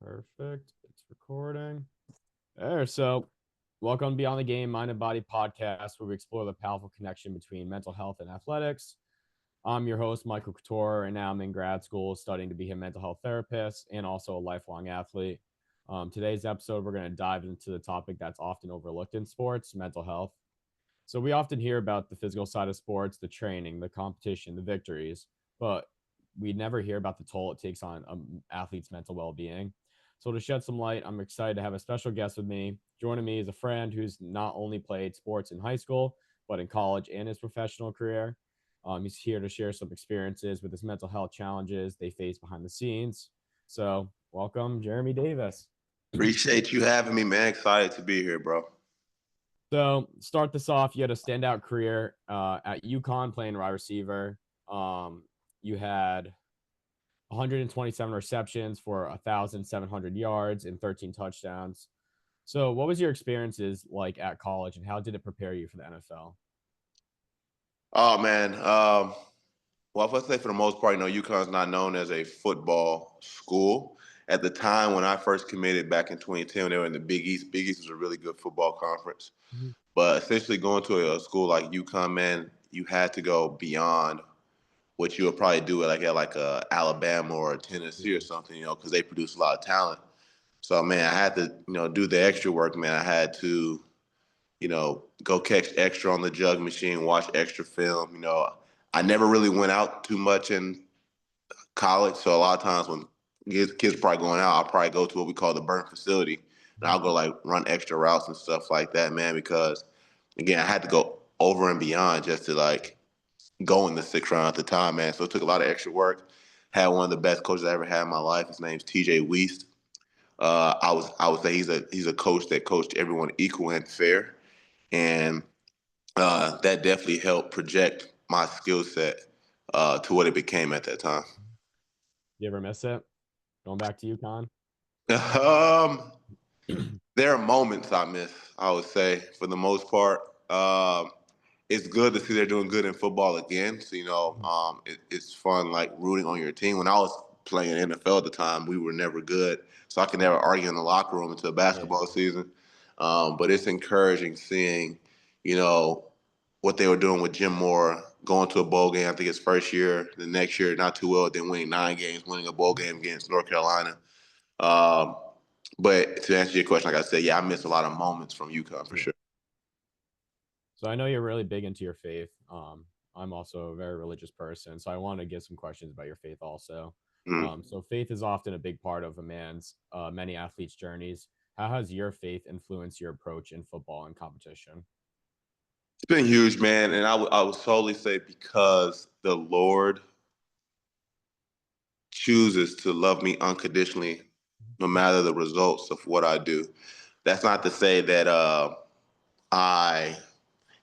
Perfect. It's recording. There. So, welcome to Beyond the Game Mind and Body podcast, where we explore the powerful connection between mental health and athletics. I'm your host, Michael Couture, and now I'm in grad school studying to be a mental health therapist and also a lifelong athlete. Today's episode, we're going to dive into the topic that's often overlooked in sports mental health. So, we often hear about the physical side of sports, the training, the competition, the victories, but we never hear about the toll it takes on an athlete's mental well being. So, to shed some light, I'm excited to have a special guest with me. Joining me is a friend who's not only played sports in high school, but in college and his professional career. He's here to share some experiences with his mental health challenges they face behind the scenes. So, welcome, Geremy Davis. Appreciate you having me, man. Excited to be here, bro. So, start this off. You had a standout career at UConn playing wide receiver. You had 127 receptions for 1,700 yards and 13 touchdowns. So, what was your experiences like at college, and how did it prepare you for the NFL? Oh man. Well, let's say for the most part, UConn's not known as a football school. At the time when I first committed back in 2010, they were in the Big East. Big East was a really good football conference. Mhm. But essentially, going to a school like UConn, man, you had to go beyond what you would probably do at a Alabama or a Tennessee or something, because they produce a lot of talent. So man, I had to, do the extra work, man. I had to go catch extra on the jug machine, watch extra film. I never really went out too much in college, so a lot of times when kids probably going out, I'll probably go to what we call the burn facility, and I'll go like run extra routes and stuff like that, man. Because again, I had to go over and beyond just to like go in the sixth round at the time, man. So it took a lot of extra work. Had one of the best coaches I ever had in my life. His name's TJ Weist. I would say he's a coach that coached everyone equal and fair, and that definitely helped project my skill set to what it became at that time. You ever miss it going back to UConn? um, there are moments I miss. I would say for the most part, it's good to see they're doing good in football again. So it's fun like rooting on your team. When I was playing NFL at the time, we were never good, so I could never argue in the locker room until Yeah. basketball season. But it's encouraging seeing, you know, what they were doing with Jim Moore, going to a bowl game. I think his first year. The next year, not too well, then winning 9 games, winning a bowl game against North Carolina. Um, but to answer your question, like I said, yeah, I miss a lot of moments from UConn for Yeah. sure. So I know you're really big into your faith. I'm also a very religious person, so I want to get some questions about your faith also. Mm. So faith is often a big part of a man's many athletes' journeys. How has your faith influenced your approach in football and competition? It's been huge, man, and I would solely say because the Lord chooses to love me unconditionally, no matter the results of what I do. That's not to say that I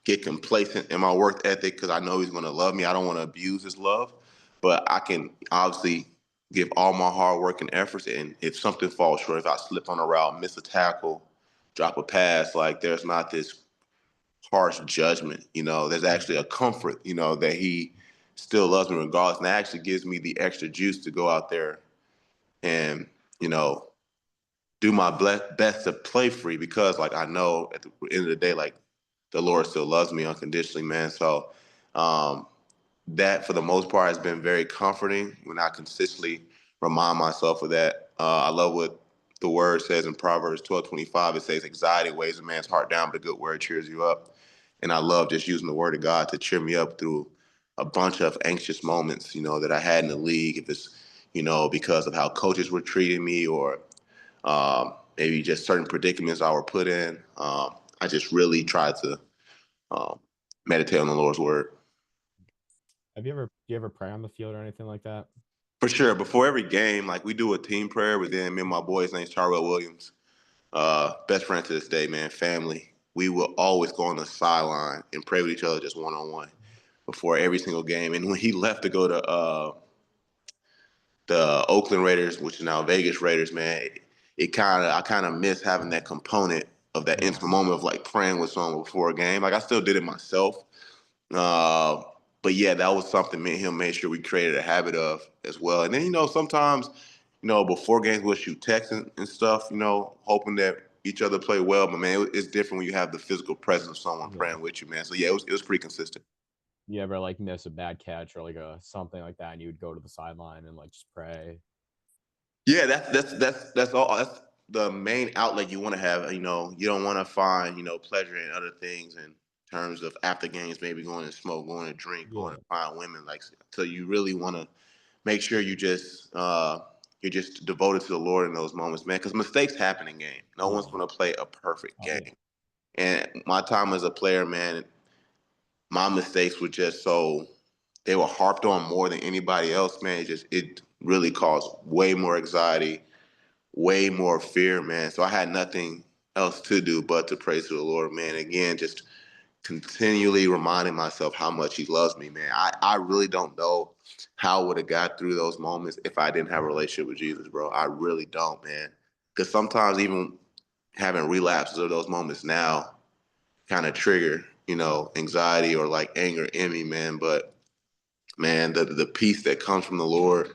get complacent in my work ethic because I know He's going to love me. I don't want to abuse His love, but I can obviously give all my hard work and efforts. And if something falls short, if I slip on a route, miss a tackle, drop a pass, like there's not this harsh judgment. There's actually a comfort, that He still loves me regardless. And that actually gives me the extra juice to go out there and, you know, do my best to play free because, like, I know at the end of the day, like, the Lord still loves me unconditionally, man. So, um, that for the most part has been very comforting when I consistently remind myself of that. I love what the word says in Proverbs 12:25. It says, anxiety weighs a man's heart down, but a good word cheers you up. And I love just using the word of God to cheer me up through a bunch of anxious moments, that I had in the league. If it's, because of how coaches were treating me or maybe just certain predicaments I were put in. I just really try to um, meditate on the Lord's word. Do you ever pray on the field or anything like that? For sure. Before every game, like we do a team prayer with them. Me and my boy, his name's Charwell Williams. Best friend to this day, man. Family. We will always go on the sideline and pray with each other just one on one before every single game. And when he left to go to the Oakland Raiders, which is now Vegas Raiders, man, I kind of miss having that component of that Yeah. intimate moment of like praying with someone before a game. Like I still did it myself. Uh, but yeah, that was something me and him made sure we created a habit of as well. And then, sometimes before games we'll shoot texts and stuff, hoping that each other play well. But man, it's different when you have the physical presence of someone Yeah. praying with you, man. So yeah, it was pretty consistent. You ever like miss a bad catch or like a something like that, and you would go to the sideline and like just pray? Yeah, that's all. That's the main outlet you want to have. You don't want to find pleasure in other things in terms of after games, maybe going to smoke, going to drink, going Yeah. to find women. Like, so you really want to make sure you're just devoted to the Lord in those moments, man. Because mistakes happen in game. No one's Yeah. going to play a perfect Oh, yeah. game. And my time as a player, man, my mistakes were just so they were harped on more than anybody else, man. It really caused way more anxiety, way more fear, man. So I had nothing else to do but to praise to the Lord, man. Again, just continually reminding myself how much He loves me, man. I really don't know how I would have got through those moments if I didn't have a relationship with Jesus, bro. I really don't, man. Because sometimes even having relapses of those moments now kind of trigger, anxiety or like anger in me, man. But man, the peace that comes from the Lord,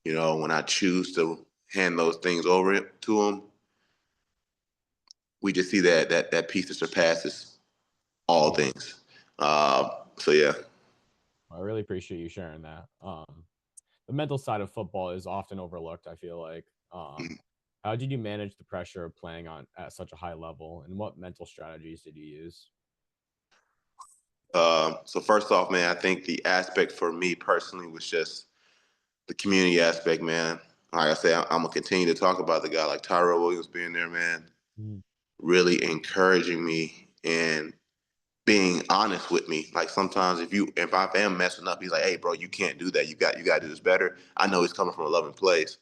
when I choose to hand those things over to Him, we just see that peace that surpasses all Yeah. things. So yeah. I really appreciate you sharing that. The mental side of football is often overlooked, I feel like. How did you manage the pressure of playing on at such a high level, and what mental strategies did you use? So first off, man, I think the aspect for me personally was just the community aspect, man. Like I said, I'm gonna continue to talk about the guy like Tyrell Williams being there, man, Mm. really encouraging me and being honest with me. Like sometimes if I am messing up, he's like, "Hey, bro, you can't do that. You got to do this better." I know he's coming from a loving place.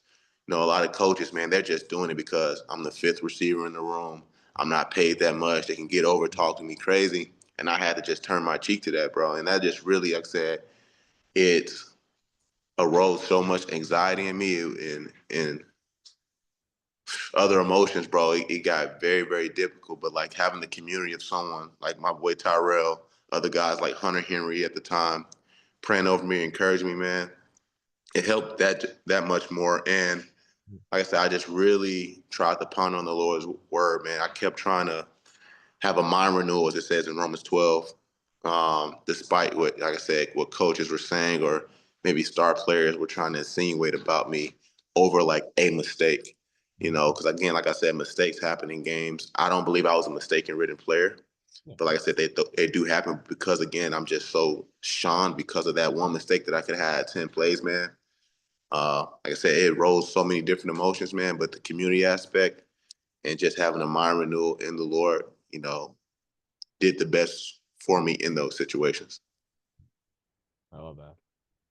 A lot of coaches, man, they're just doing it because I'm the fifth receiver in the room. I'm not paid that much. They can get over talking me crazy, and I had to just turn my cheek to that, bro. And that just really, like I said, it arose so much anxiety in me and other emotions, bro. It got very, very difficult. But like having the community of someone like my boy Tyrell, other guys like Hunter Henry at the time, praying over me, encouraging me, man, it helped that much more. And like I said, I just really tried to ponder on the Lord's word, man. I kept trying to have a mind renewal, as it says in Romans 12, despite what, like I said, what coaches were saying or maybe star players were trying to insinuate about me over like a mistake. Because again, like I said, mistakes happen in games. I don't believe I was a mistake-ridden player, Yeah. but like I said, they do happen because again, I'm just so shunned because of that one mistake that I could have had 10 plays, man. Like I said, it rose so many different emotions, man. But the community aspect and just having a mind renewal in the Lord, did the best for me in those situations. I love that.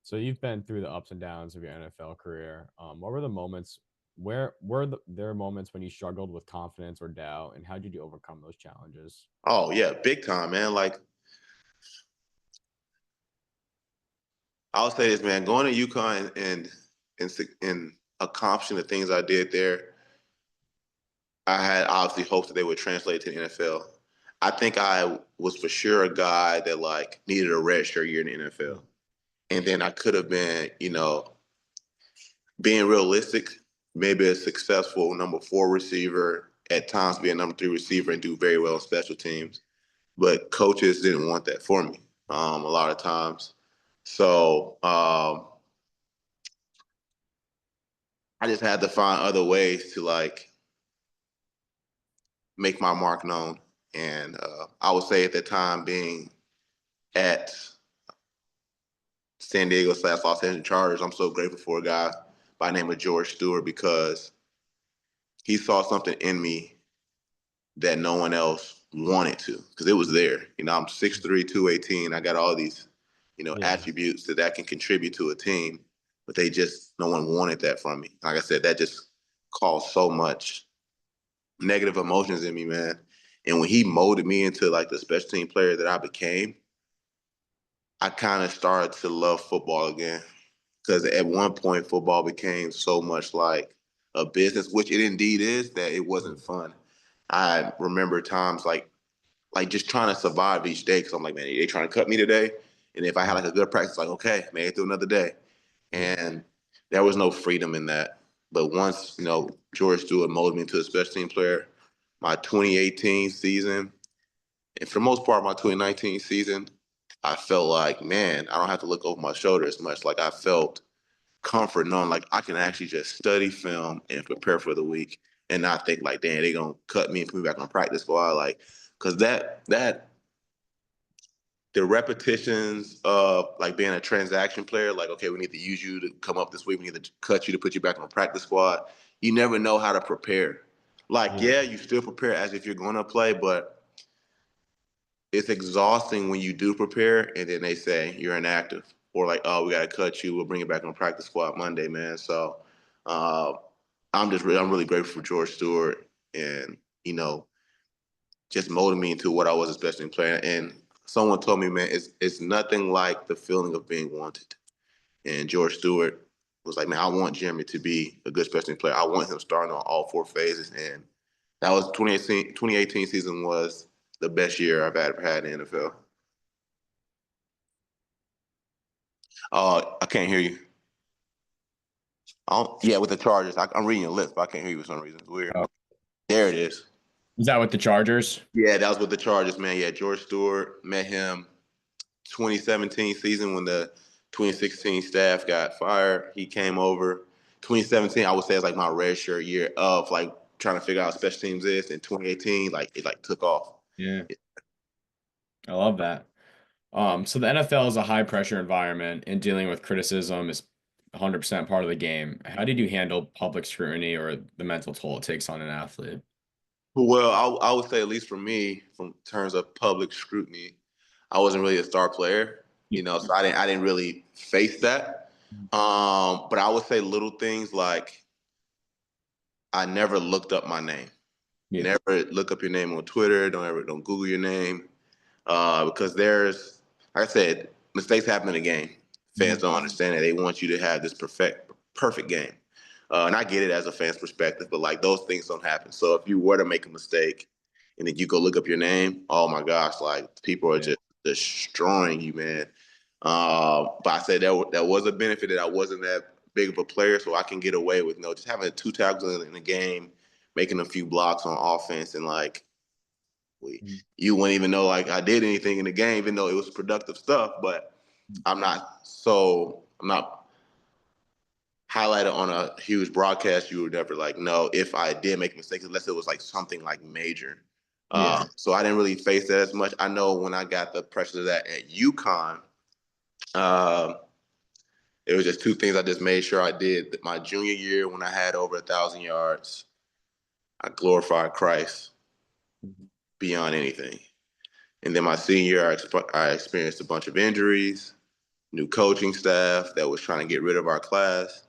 So you've been through the ups and downs of your NFL career. What were the moments? Where were there moments when you struggled with confidence or doubt, and how did you overcome those challenges? Oh yeah, big time, man. Like I'll say this, man. Going to UConn and accomplishing the things I did there, I had obviously hopes that they would translate to the NFL. I think I was for sure a guy that like needed a redshirt year in the Yeah. NFL, and then I could have been, being realistic, maybe a successful number 4 receiver, at times be a number 3 receiver and do very well in special teams. But coaches didn't want that for me a lot of times. So I just had to find other ways to like make my mark known. And I would say at the time being at San Diego / Los Angeles Chargers, I'm so grateful for a guy by the name of George Stewart because he saw something in me that no one else wanted to because it was there. I'm 6'3", 218. I got all these, Yeah. attributes that can contribute to a team, but no one wanted that from me. Like I said, that just caused so much negative emotions in me, man. And when he molded me into like the special team player that I became, I kind of started to love football again. Because at one point, football became so much like a business, which it indeed is, that it Yeah. wasn't fun. I remember times like just trying to survive each day because I'm like, man, they trying to cut me today. And if I had like a good practice, like, okay, made it through another day. Yeah. And there was no freedom in that. But once, George Stewart molded me into a special team player, my 2018 season, and for the most part, my 2019 season, I felt like, man, I don't have to look over my shoulder as much. Like I felt comfort knowing like I can actually just study film and prepare for the week and not think like, damn, they gonna cut me and put me back on practice squad. Like, cause that the repetitions of like being a transaction player, like, okay, we need to use you to come up this week. We need to cut you to put you back on practice squad. You never know how to prepare. Like, yeah, you still prepare as if you're going to play, but it's exhausting when you do prepare and then they say you're inactive or like, oh, we got to cut you. We'll bring you back on practice squad Monday, man. So uh, I'm really grateful for George Stewart and, just molded me into what I was, especially in playing. And someone told me, man, it's nothing like the feeling of being wanted. And George Stewart was like, man, I want Geremy to be a good special team player. I want him starting on all four phases. And that was 2018 season was the best year I've ever had in the NFL. I can't hear you. Yeah, with the Chargers. I'm reading your lips, but I can't hear you for some reason. It's weird. Oh. There it is. Is that with the Chargers? Yeah, that was with the Chargers, man. Yeah, George Stewart, met him 2017 season when the 2016 staff got fired. He came over. 2017, I would say, is like my red shirt year of like trying to figure out what special teams is. In 2018, like it like took off. Yeah. I love that. So the NFL is a high pressure environment and dealing with criticism is 100% part of the game. How did you handle public scrutiny or the mental toll it takes on an athlete? Well, I would say at least for me, from terms of public scrutiny, I wasn't really a star player, so I didn't really face that. But I would say little things like I never looked up my name. Yeah. Never look up your name on Twitter. Don't Google your name. Because like I said, mistakes happen in the game. Fans don't understand that. They want you to have this perfect game. And I get it as a fan's perspective, but like those things don't happen. So if you were to make a mistake and then you go look up your name, oh my gosh, like people are just destroying you, man. But I said that was a benefit that I wasn't that big of a player, so I can get away with just having two tackles in the game, making a few blocks on offense, and like you wouldn't even know like I did anything in the game, even though it was productive stuff. But I'm not highlighted on a huge broadcast. You would never like know if I did make mistakes unless it was like something like major. So I didn't really face that as much. I know when I got the pressure of that at UConn, it was just two things I just made sure I did. My junior year when I had over 1,000 yards, I glorified Christ beyond anything. And then my senior year, I experienced a bunch of injuries, new coaching staff that was trying to get rid of our class.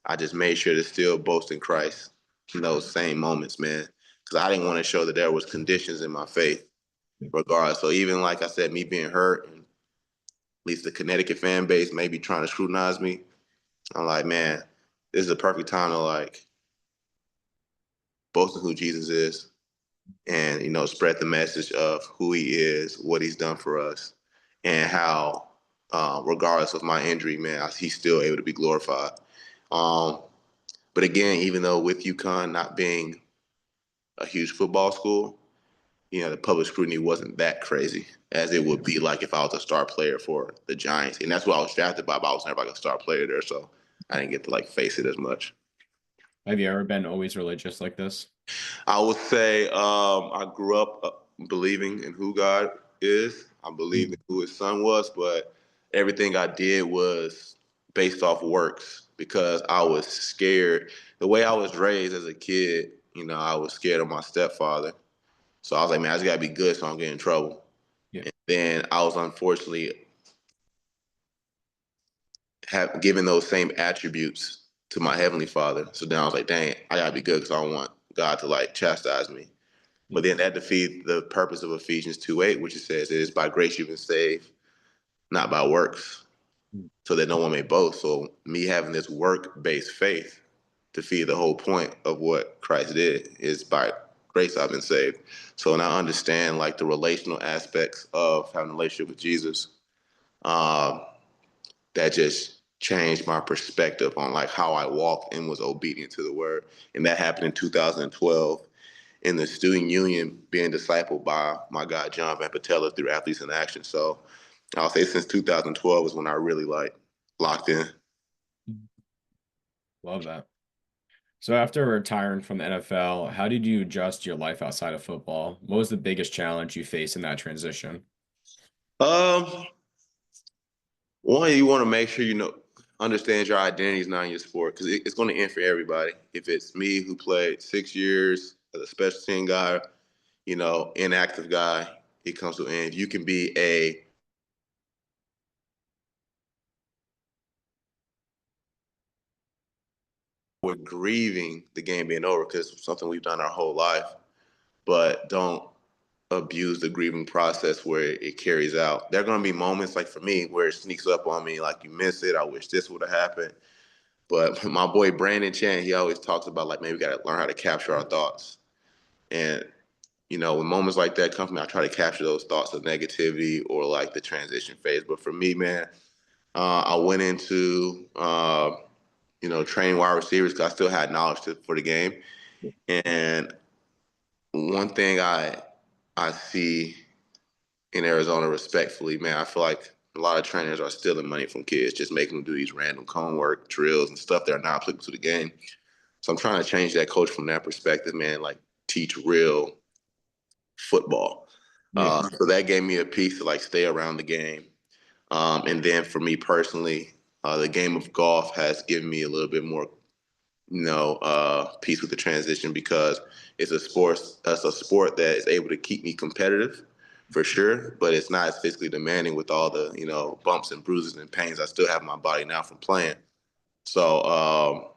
I just made sure to still boast in Christ in those same moments, man, because I didn't want to show that there was conditions in my faith, regardless. So even like I said, me being hurt, and at least the Connecticut fan base maybe trying to scrutinize me, I'm like, man, this is the perfect time to like boast in who Jesus is, and spread the message of who he is, what he's done for us, and how regardless of my injury, man, he's still able to be glorified. But again, even though with UConn not being a huge football school, the public scrutiny wasn't that crazy as it would be like if I was a star player for the Giants. And that's what I was drafted by, but I was never like a star player there, so I didn't get to like face it as much. Have you ever been always religious like this? I would say I grew up believing in who God is. I believed in who his son was, but everything I did was based off works because I was scared. The way I was raised as a kid, I was scared of my stepfather. So I was like, man, I just got to be good so I don't get in trouble. Yeah. And then I was unfortunately have given those same attributes to my heavenly father. So then I was like, dang, I got to be good because I don't want God to like chastise me. But then that defeats the purpose of Ephesians 2:8, which it says it is by grace you've been saved, not by works, so that no one may boast. So me having this work-based faith defeated the whole point of what Christ did is by grace I've been saved. So when I understand like the relational aspects of having a relationship with Jesus, that just changed my perspective on like how I walked and was obedient to the word. And that happened in 2012 in the student union, being discipled by my guy John Van Patella through Athletes in Action. So I'll say since 2012 is when I really like locked in. Love that. So after retiring from the NFL, how did you adjust your life outside of football? What was the biggest challenge you faced in that transition? Um, One, you want to make sure understand your identity is not in your sport because it's going to end for everybody. If it's me who played 6 years as a special team guy, inactive guy, it comes to an end. You can be we're grieving the game being over because it's something we've done our whole life, but don't abuse the grieving process where it carries out. There are going to be moments like for me where it sneaks up on me, like you miss it. I wish this would have happened. But my boy Brandon Chan, he always talks about like, man, we got to learn how to capture our thoughts. And, when moments like that come to me, I try to capture those thoughts of negativity or like the transition phase. But for me, man, I went into, training wide receivers because I still had knowledge for the game. And one thing I see in Arizona respectfully, man, I feel like a lot of trainers are stealing money from kids, just making them do these random cone work drills and stuff that are not applicable to the game. So I'm trying to change that coach from that perspective, man, like teach real football. Yeah. So that gave me a piece to like stay around the game. And then for me personally, the game of golf has given me a little bit more, peace with the transition because it's a sport that is able to keep me competitive for sure, but it's not as physically demanding with all the, bumps and bruises and pains I still have in my body now from playing. So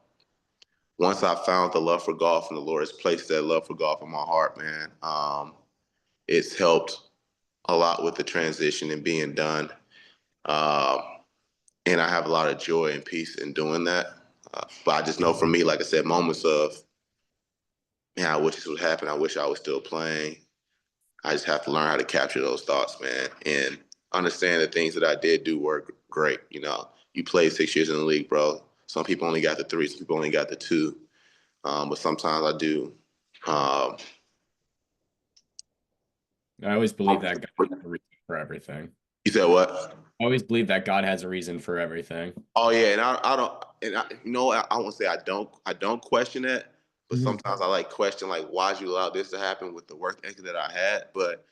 once I found the love for golf and the Lord has placed that love for golf in my heart, man, it's helped a lot with the transition and being done. Um, and I have a lot of joy and peace in doing that. But I just know for me, like I said, moments of, man, I wish this would happen. I wish I was still playing. I just have to learn how to capture those thoughts, man, and understand the things that I did do were great. You played 6 years in the league, bro. Some people only got the three, some people only got the two. But sometimes I do. Um, I always believe that God has a reason for everything. you said what? I always believe that God has a reason for everything. Oh yeah, and I don't, and I won't say I don't question that, but Mhm. sometimes I like question like why'd you allow this to happen with the work ethic that I had, but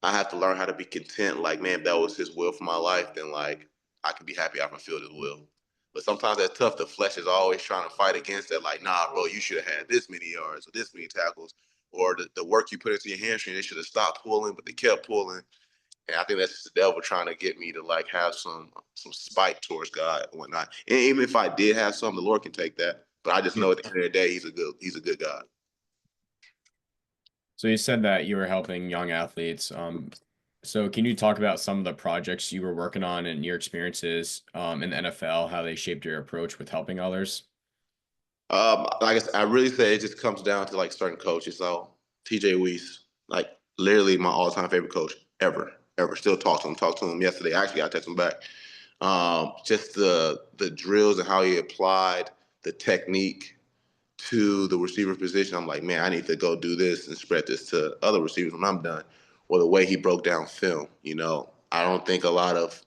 I have to learn how to be content. Like, man, if that was His will for my life, then like I can be happy I fulfilled His will. But sometimes that's tough. The flesh is always trying to fight against that. Like, nah, bro, you should have had this many yards or this many tackles, or the work you put into your hamstring, they should have stopped pulling, but they kept pulling. And I think that's just the devil trying to get me to like have some spite towards God and whatnot. And even if I did have some, the Lord can take that. But I just Yeah. know at the end of the day, He's a good God. So you said that you were helping young athletes. So can you talk about some of the projects you were working on and your experiences in the NFL, how they shaped your approach with helping others? Like I said, I really say it just comes down to like certain coaches. So TJ Weiss, like literally my all-time favorite coach ever, ever. Still talk to him yesterday. Actually, I texted him back. Just the drills and how he applied the technique to the receiver position. I'm like, man, I need to go do this and spread this to other receivers when I'm done. Or the way he broke down film. I don't think a lot of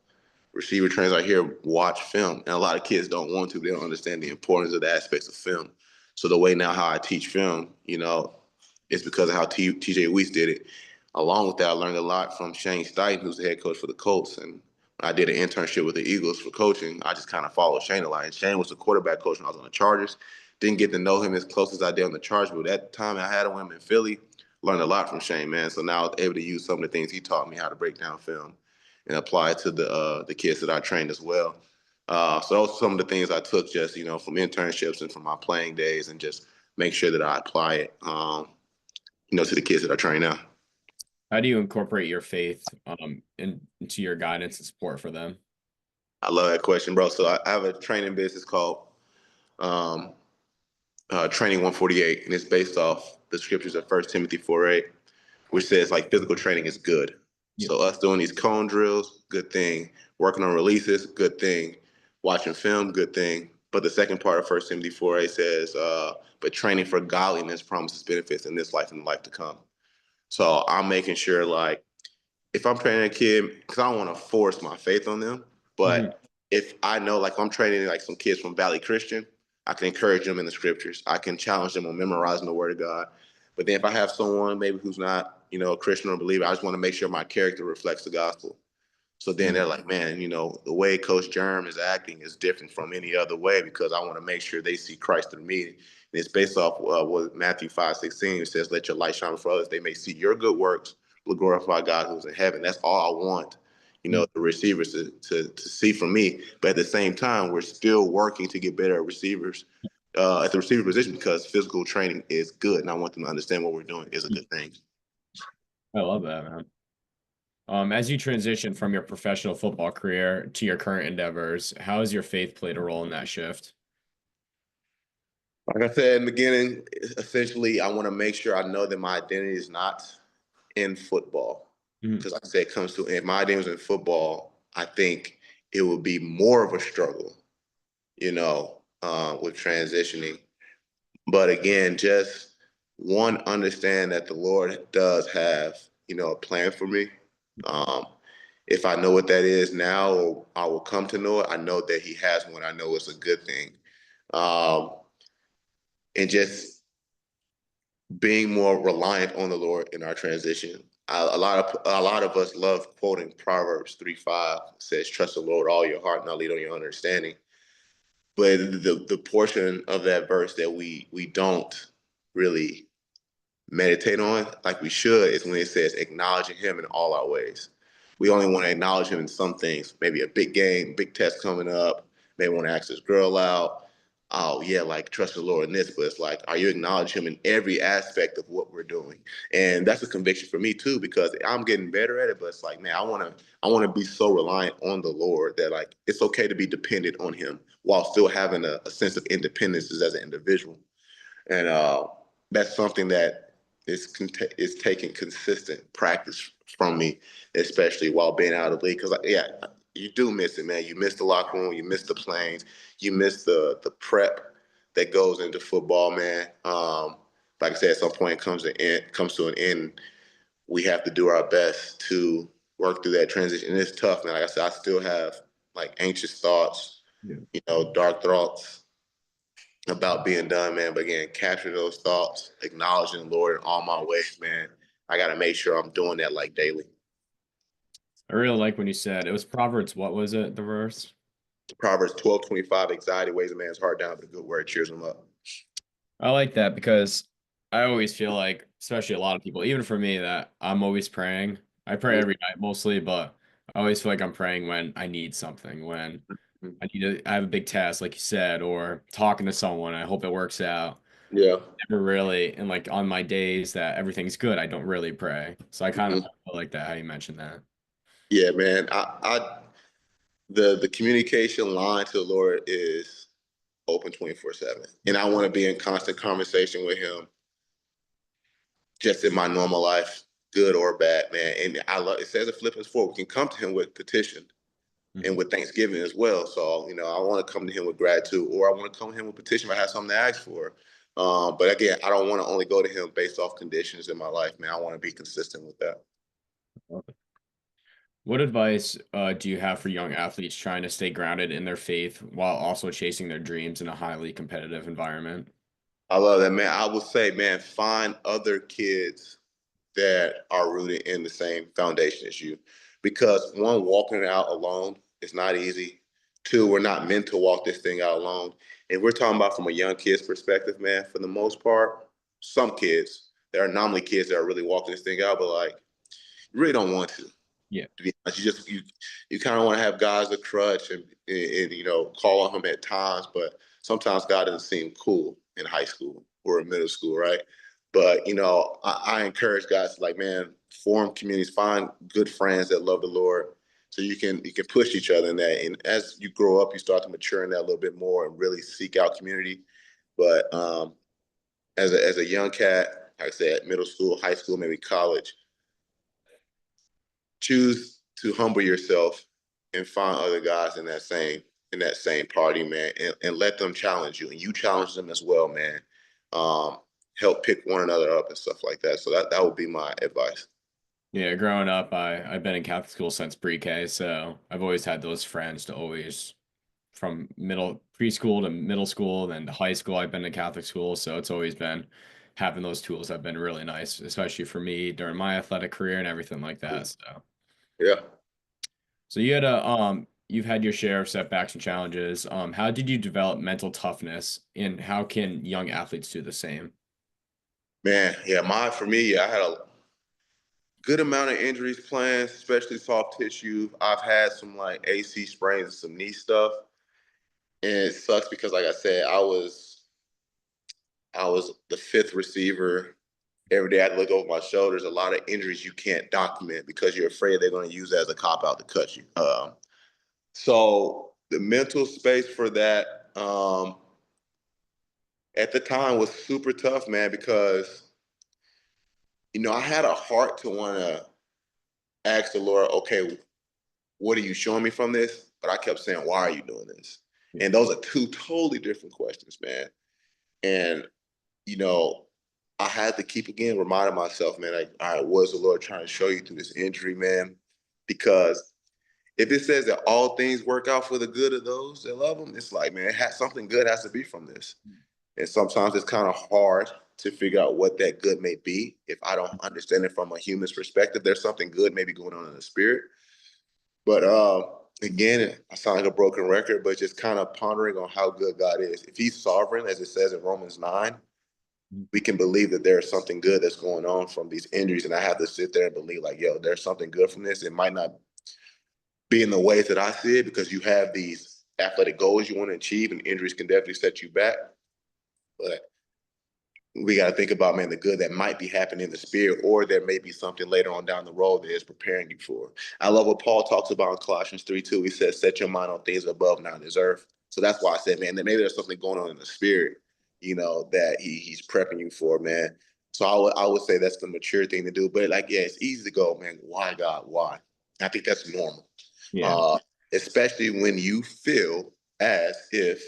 receiver trainers out here watch film, and a lot of kids don't want to. They don't understand the importance of the aspects of film. So the way now how I teach film, it's because of how TJ Weiss did it. Along with that, I learned a lot from Shane Steichen, who's the head coach for the Colts. And when I did an internship with the Eagles for coaching, I just kind of followed Shane a lot. And Shane was the quarterback coach when I was on the Chargers. Didn't get to know him as close as I did on the Chargers, but at the time I had him in Philly, learned a lot from Shane, man. So now I was able to use some of the things he taught me how to break down film and apply it to the kids that I trained as well. So those are some of the things I took just, from internships and from my playing days and just make sure that I apply it, to the kids that I train now. How do you incorporate your faith into your guidance and support for them? I love that question, bro. So I have a training business called um, Training 148, and it's based off the scriptures of 1 Timothy 4:8, which says like physical training is good. Yep. So us doing these cone drills, good thing. Working on releases, good thing. Watching film, good thing. But the second part of 1 Timothy 4:8 says, but training for godliness promises benefits in this life and the life to come. So I'm making sure, like, if I'm training a kid, because I don't want to force my faith on them, but if I know, like, I'm training like some kids from Valley Christian, I can encourage them in the scriptures. I can challenge them on memorizing the word of God. But then if I have someone maybe who's not, a Christian or believer, I just want to make sure my character reflects the gospel. So then they're like, man, the way Coach Germ is acting is different from any other way because I want to make sure they see Christ through me. And it's based off what Matthew 5:16 says, let your light shine before others. They may see your good works, will glorify God who's in heaven. That's all I want, the receivers to see from me. But at the same time, we're still working to get better at receivers, at the receiver position because physical training is good. And I want them to understand what we're doing is a good thing. I love that, man. As you transition from your professional football career to your current endeavors, how has your faith played a role in that shift? Like I said in the beginning, essentially, I want to make sure I know that my identity is not in football. Because like I said, it comes to if my identity was in football, I think it would be more of a struggle, with transitioning. But again, just one, understand that the Lord does have, a plan for me. Um, if I know what that is now, or I will come to know it, I know that He has one. I know it's a good thing. And just being more reliant on the Lord in our transition. A lot of us love quoting Proverbs 3:5 says, "Trust the Lord all your heart, not lean on your understanding." But the portion of that verse that we don't really meditate on like we should is when it says acknowledging Him in all our ways. We only want to acknowledge Him in some things, maybe a big game, big test coming up, maybe want to ask this girl out. Oh yeah, like trust the Lord in this, but it's like, are you acknowledging Him in every aspect of what we're doing? And that's a conviction for me too, because I'm getting better at it. But it's like, man, I want to be so reliant on the Lord that like it's okay to be dependent on Him while still having a sense of independence as an individual. And that's something that is taking consistent practice from me, especially while being out of the league. Because yeah, you do miss it, man. You miss the locker room, you miss the planes, you miss the prep that goes into football, man. Like I said, at some point comes to an end. We have to do our best to work through that transition. And it's tough, man. Like I said, I still have like anxious thoughts, dark thoughts about being done, man. But again, capture those thoughts, acknowledging the Lord in all my ways, man. I got to make sure I'm doing that like daily. I really like when you said it was Proverbs. What was it? The verse? Proverbs 12:25, anxiety weighs a man's heart down, but a good word cheers him up. I like that because I always feel like, especially a lot of people, even for me, that I'm always praying. I pray every night mostly, but I always feel like I'm praying when I need something, when I have a big task, like you said, or talking to someone. I hope it works out. Yeah. Never really, and like on my days that everything's good, I don't really pray. So I kind of Mhm. like that how you mentioned that. Yeah, man. The communication line to the Lord is open 24/7. And I want to be in constant conversation with Him just in my normal life, good or bad, man. And I love it says in Philippians 4, we can come to Him with petition and with thanksgiving as well. So, I want to come to Him with gratitude, or I want to come to Him with petition if I have something to ask for. But again, I don't want to only go to Him based off conditions in my life, man. I want to be consistent with that. What advice do you have for young athletes trying to stay grounded in their faith while also chasing their dreams in a highly competitive environment? I love that, man. I would say, man, find other kids that are rooted in the same foundation as you. Because one, walking it out alone is not easy. Two, we're not meant to walk this thing out alone. And we're talking about from a young kid's perspective, man, for the most part, some kids, there are anomaly kids that are really walking this thing out, but like, you really don't want Yeah. to be honest. You kind of want to have guys a crutch and call on him at times, but sometimes God doesn't seem cool in high school or in middle school, right? But I encourage guys to like, man, form communities, find good friends that love the Lord, so you can push each other in that. And as you grow up, you start to mature in that a little bit more and really seek out community. But as a young cat, like I said, middle school, high school, maybe college, choose to humble yourself and find other guys in that same in that same party, man, and let them challenge you, and you challenge them as well, man. Help pick one another up and stuff like that. So that would be my advice. Yeah, growing up, I've been in Catholic school since pre-K, so I've always had those friends to always from preschool to middle school, then to high school. I've been to Catholic school, so it's always been having those tools have been really nice, especially for me during my athletic career and everything like that. Yeah. So you've had your share of setbacks and challenges. How did you develop mental toughness, and how can young athletes do the same? Man, yeah, for me, yeah, I had a good amount of injuries planned, especially soft tissue. I've had some like AC sprains and some knee stuff. And it sucks because like I said, I was the fifth receiver. Every day I had to look over my shoulders. A lot of injuries you can't document because you're afraid they're going to use it as a cop out to cut you. So the mental space for that at the time was super tough, man, because I had a heart to want to ask the Lord, okay, what are you showing me from this? But I kept saying, why are you doing this? Yeah. And those are two totally different questions, man. And, you know, I had to keep again reminding myself, man, like, all right, what is the Lord trying to show you through this injury, man? Because if it says that all things work out for the good of those that love him, it's like, man, something good has to be from this. And sometimes it's kind of hard to figure out what that good may be. If I don't understand it from a human's perspective, there's something good maybe going on in the spirit. But again, I sound like a broken record, but just kind of pondering on how good God is. If he's sovereign, as it says in Romans 9, we can believe that there is something good that's going on from these injuries. And I have to sit there and believe like, yo, there's something good from this. It might not be in the ways that I see it because you have these athletic goals you want to achieve and injuries can definitely set you back. But we got to think about, man, the good that might be happening in the spirit, or there may be something later on down the road that is preparing you for. I love what Paul talks about in Colossians 3:2. He says, set your mind on things above, not on this earth. So that's why I said, man, that maybe there's something going on in the spirit, that he's prepping you for, man. So I would say that's the mature thing to do. But like, yeah, it's easy to go, man, why God, why? I think that's normal. Yeah. Uh, Especially when you feel as if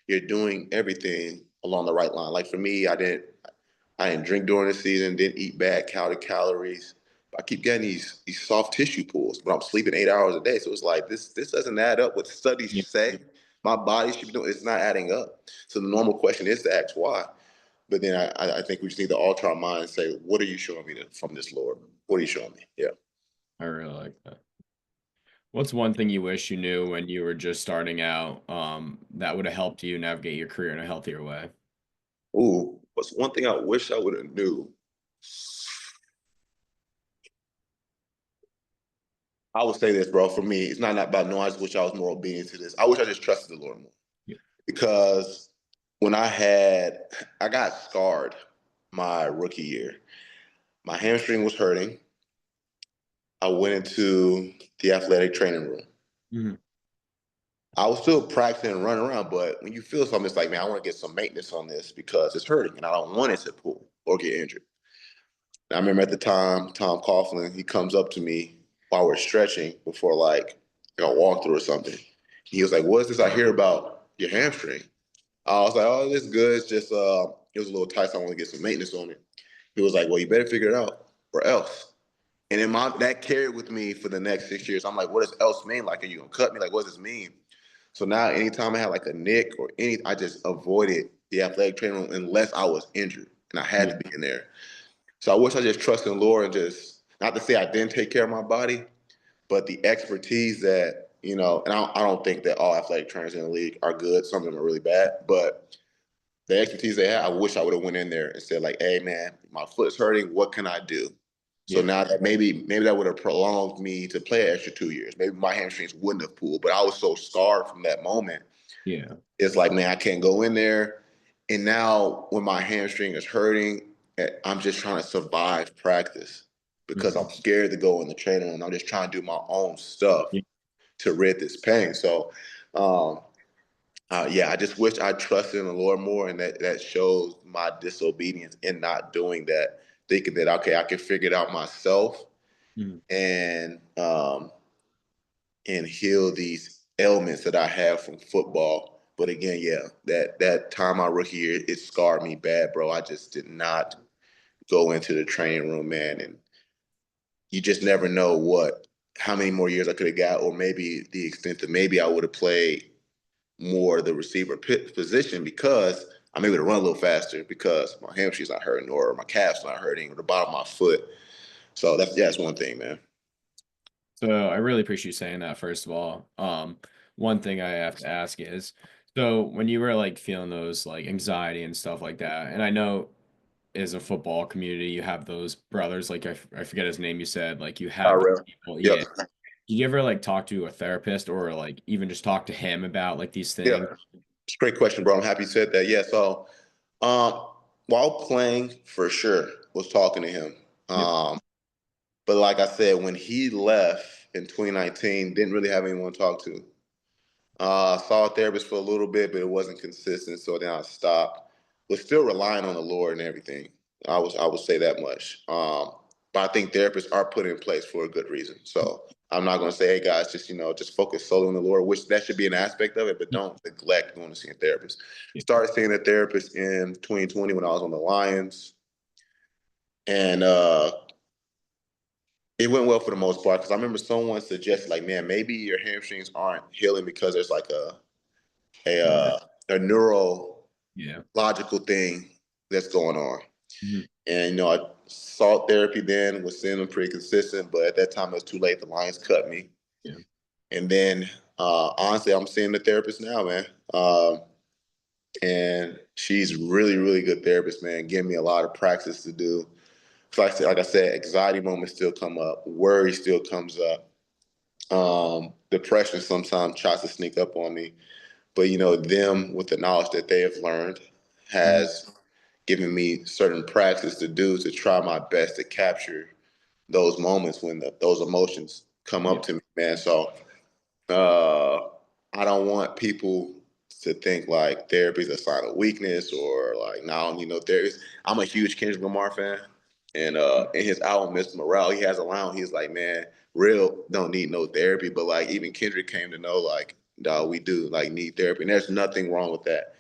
you're doing everything along the right line. Like for me, I didn't drink during the season, didn't eat bad, counted calories. But I keep getting these soft tissue pulls, but I'm sleeping 8 hours a day. So it's like this doesn't add up. What Yeah. studies say my body should be doing, it's not adding up. So the normal question is to ask why. But then I think we just need to alter our mind and say, what are you showing me from this, Lord? What are you showing me? Yeah. I really like that. What's one thing you wish you knew when you were just starting out, that would have helped you navigate your career in a healthier way? Ooh, what's one thing I wish I would have knew? I would say this, bro. For me, it's not about knowing. I just wish I was more obedient to this. I wish I just trusted the Lord more. Yeah. Because when I got scarred my rookie year. My hamstring was hurting. I went into the athletic training room. Mhm. I was still practicing and running around, but when you feel something, it's like, man, I want to get some maintenance on this because it's hurting and I don't want it to pull or get injured. And I remember at the time, Tom Coughlin, he comes up to me while we're stretching before like a walkthrough or something. He was like, what is this I hear about your hamstring? I was like, oh, this is good. It's just it was a little tight, so I want to get some maintenance on it. He was like, well, you better figure it out or else. And then that carried with me for the next 6 years. I'm like, what does else mean? Like, are you gonna cut me? Like, what does this mean? So now anytime I had like a nick or I just avoided the athletic training room unless I was injured and I had Yeah. to be in there. So I wish I just trusted in the Lord and just not to say I didn't take care of my body, but the expertise that, and I don't think that all athletic trainers in the league are good. Some of them are really bad, but the expertise they had, I wish I would have went in there and said like, hey man, my foot's hurting. What can I do? So Yeah. now that maybe that would have prolonged me to play an extra 2 years. Maybe my hamstrings wouldn't have pulled, but I was so scarred from that moment. Yeah. It's like, man, I can't go in there. And now when my hamstring is hurting, I'm just trying to survive practice because Mhm. I'm scared to go in the training room. I'm just trying to do my own stuff Yeah. to rid this pain. So, um, yeah, I just wish I trusted in the Lord more, and that shows my disobedience in not doing that, thinking that okay, I can figure it out myself Mhm. and heal these ailments that I have from football. But again, yeah, that time my rookie year, it scarred me bad, bro. I just did not go into the training room, man, and you just never know how many more years I could have got, or maybe the extent that maybe I would have played more the receiver position because I'm able to run a little faster because my hamstring's not hurting or my calf's not hurting or the bottom of my foot. So that's one thing, man. So I really appreciate you saying that, first of all. One thing I have to ask is, so when you were like feeling those like anxiety and stuff like that, and I know as a football community, you have those brothers, like I forget his name, you said, like you have these Really? people. Yep. Yeah. Did you ever like talk to a therapist or like even just talk to him about like these Yeah. things? It's a great question, bro. I'm happy you said that. Yeah. So, while playing, for sure, was talking to him. Yep. But like I said, when he left in 2019, didn't really have anyone to talk to. Saw a therapist for a little bit, but it wasn't consistent, so then I stopped. Was still relying on the Lord and everything. I would say that much. But I think therapists are put in place for a good reason. So I'm not going to say, hey guys, just focus solely on the Lord, which that should be an aspect of it, but don't neglect going to see a therapist. Yeah. Started seeing a therapist in 2020 when I was on the Lions, and it went well for the most part because I remember someone suggested, like, man, maybe your hamstrings aren't healing because there's like a Yeah. neurological thing that's going on. Mhm. And I sought therapy then, was seeing them pretty consistent, but at that time it was too late. The Lions cut me. Yeah. And then honestly, I'm seeing the therapist now, man. And she's really, really good therapist, man, giving me a lot of practice to do. So like I said, anxiety moments still come up, worry still comes up. Depression sometimes tries to sneak up on me. But them with the knowledge that they have learned Mhm. has given me certain practice to do to try my best to capture those moments when those emotions come Yeah. up to me, man. So uh, I don't want people to think like therapy is a sign of weakness or like, no, I don't need no therapist. I'm a huge Kendrick Lamar fan. And in his album, Mr. Morale, he has a line, he's like, man, real don't need no therapy. But like even Kendrick came to know like, dog, we do like need therapy. And there's nothing wrong with that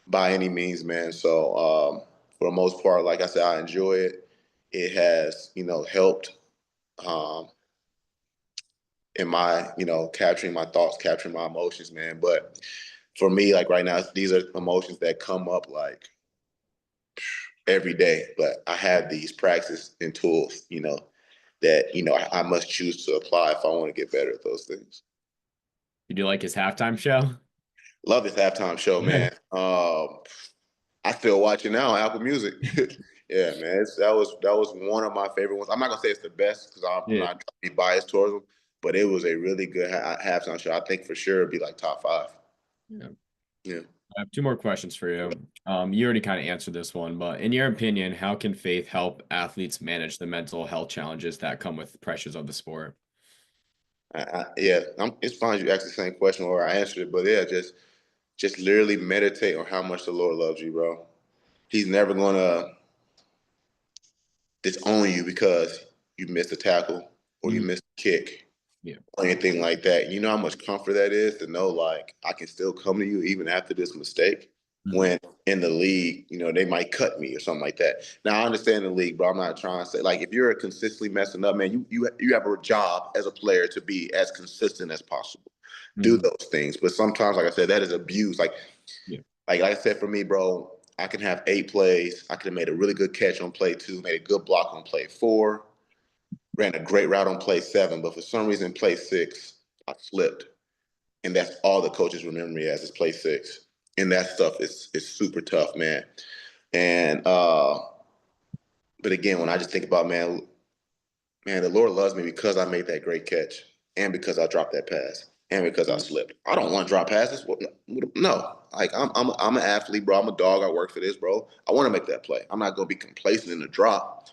by any means, man. So for the most part, like I said, I enjoy it. It has, helped um, in my, capturing my thoughts, capturing my emotions, man. But for me, like right now, these are emotions that come up like every day. But I have these practice and tools, that I must choose to apply if I want to get better at those things. Did you like his halftime show? Love this halftime show, man. I still watch it now on Apple Music. Yeah, man, that was one of my favorite ones. I'm not gonna say it's the best because I'm Yeah. not trying to be biased towards them, but it was a really good halftime show. I think for sure it'd be like top 5. Yeah. Yeah. I have two more questions for you. You already kind of answered this one, but in your opinion, how can faith help athletes manage the mental health challenges that come with pressures of the sport? Yeah, it's fine. You asked the same question or I answered it, but yeah, just literally meditate on how much the Lord loves you, bro. He's never gonna disown you because you missed a tackle or you Mhm. missed a kick Yeah. or anything like that. You know how much comfort that is to know like I can still come to you even after this mistake. Mhm. When in the league, they might cut me or something like that. Now I understand the league, but I'm not trying to say like if you're consistently messing up, man, you have a job as a player to be as consistent as possible. Do Mhm. those things. But sometimes, like I said, that is abuse. Like Yeah. like I said, for me, bro, I can have 8 plays. I could have made a really good catch on play 2, made a good block on play 4, ran a great route on play 7, but for some reason, play 6, I slipped. And that's all the coaches remember me as is play 6. And that stuff is super tough, man. And but again, when I just think about man, the Lord loves me because I made that great catch and because I dropped that pass and because I slipped. I don't want to drop passes. No, like I'm an athlete, bro. I'm a dog. I work for this, bro. I want to make that play. I'm not going to be complacent in the drop,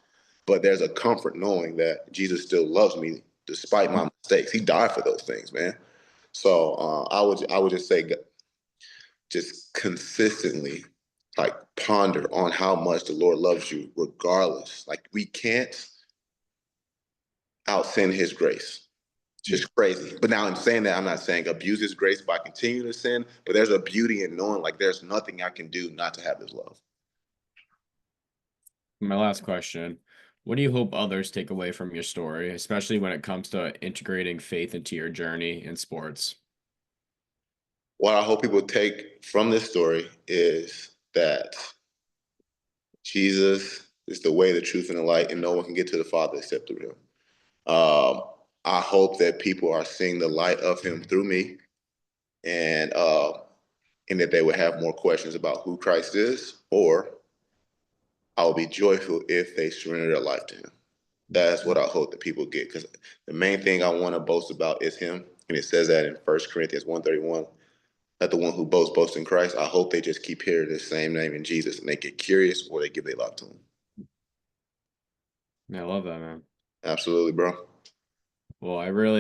but there's a comfort knowing that Jesus still loves me despite my mistakes. He died for those things, man. So I would just say just consistently like ponder on how much the Lord loves you regardless. Like we can't out sin his grace. Just crazy. But now in saying that, I'm not saying abuse his grace by continuing to sin, but there's a beauty in knowing like there's nothing I can do not to have his love. My last question. What do you hope others take away from your story, especially when it comes to integrating faith into your journey in sports? What I hope people take from this story is that Jesus is the way, the truth, and the light, and no one can get to the Father except through him. I hope that people are seeing the light of him through me, and that they would have more questions about who Christ is, or I will be joyful if they surrender their life to him. That's what I hope that people get, because the main thing I want to boast about is him, and it says that in 1 Corinthians 1:31. Let the one who boasts in Christ. I hope they just keep hearing the same name in Jesus, and they get curious, or they give their life to him. Yeah, I love that, man. Absolutely, bro. Well, I really